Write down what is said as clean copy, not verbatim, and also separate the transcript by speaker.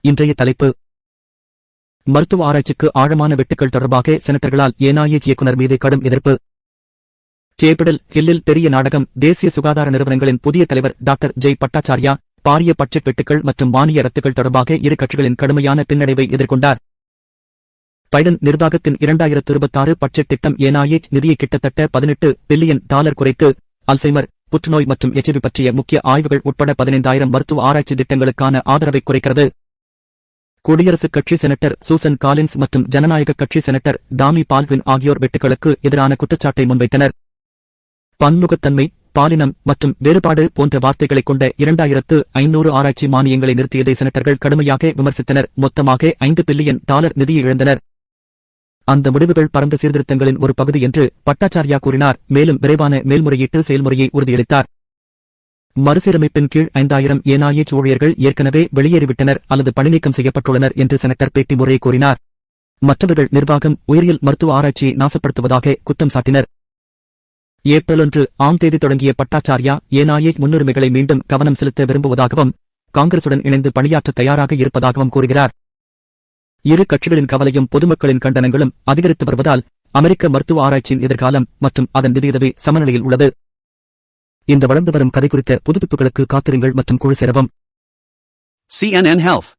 Speaker 1: இன்றைய தலைப்பு: மருத்துவ ஆராய்ச்சிக்கு ஆழமான வெட்டுக்கள் தொடர்பாக செனட்டர்களால் NIH இயக்குனர் மீது கடும் எதிர்ப்பு. கேபிடல் ஹில்லில் பெரிய நாடகம். தேசிய சுகாதார நிறுவனங்களின் புதிய தலைவர் டாக்டர் ஜெய் பட்டாச்சார்யா பாரிய பட்ஜெட் வெட்டுக்கள் மற்றும் மானிய ரத்துகள் தொடர்பாக இரு கட்சிகளின் கடுமையான பின்னடைவை எதிர்கொண்டார். பைடன் நிர்வாகத்தின் 2026 பட்ஜெட் திட்டம் NIH நிதியை கிட்டத்தட்ட $18 பில்லியன் குறைத்து அல்சைமர், புற்றுநோய் மற்றும் HIV பற்றிய முக்கிய ஆய்வுகள் உட்பட 15,000 மருத்துவ ஆராய்ச்சி திட்டங்களுக்கான ஆதரவை குறைக்கிறது. குடியரசுக் கட்சி செனட்டர் சூசன் காலின்ஸ் மற்றும் ஜனநாயக கட்சி செனட்டர் டாமி பால்வின் ஆகியோர் வெட்டுக்களுக்கு எதிரான குற்றச்சாட்டை முன்வைத்தனர். பன்முகத்தன்மை, பாலினம் மற்றும் வேறுபாடு போன்ற வார்த்தைகளைக் கொண்ட 2500 ஆராய்ச்சி மானியங்களை நிறுத்தியதை செனட்டர்கள் கடுமையாக விமர்சித்தனர். மொத்தமாக $5 பில்லியன் நிதியை இழந்தனர். அந்த முடிவுகள் பரந்த சீர்திருத்தங்களின் ஒரு பகுதி என்று பட்டாச்சார்யா கூறினார். மேலும் விரைவான மேல்முறையீட்டு செயல்முறையை உறுதியளித்தார். மறுசீரமைப்பின் கீழ் 5000 NIH ஊழியர்கள் ஏற்கனவே வெளியேறிவிட்டனர் அல்லது பணிநீக்கம் செய்யப்பட்டுள்ளனர் என்று செனட்டர் பேட்டி முறை கூறினார். மற்றவர்கள் நிர்வாகம் உயிரியல் மருத்துவ ஆராய்ச்சியை நாசப்படுத்துவதாக குற்றம் சாட்டினர். ஏப்ரல் 1 தொடங்கிய பட்டாச்சார்யா NIH முன்னுரிமைகளை மீண்டும் கவனம் செலுத்த விரும்புவதாகவும் காங்கிரசுடன் இணைந்து பணியாற்ற தயாராக இருப்பதாகவும் கூறுகிறார். இரு கட்சிகளின் கவலையும் பொதுமக்களின் கண்டனங்களும் அதிகரித்து வருவதால் அமெரிக்க மருத்துவ ஆராய்ச்சியின் எதிர்காலம் மற்றும் அதன் நிதியுதவி சமநிலையில் உள்ளது. இந்த வளர்ந்து வரும் கதை குறித்த புதுப்பிப்புகளுக்கு காத்திருங்கள் மற்றும் குழு சேரவும்.
Speaker 2: CNN Health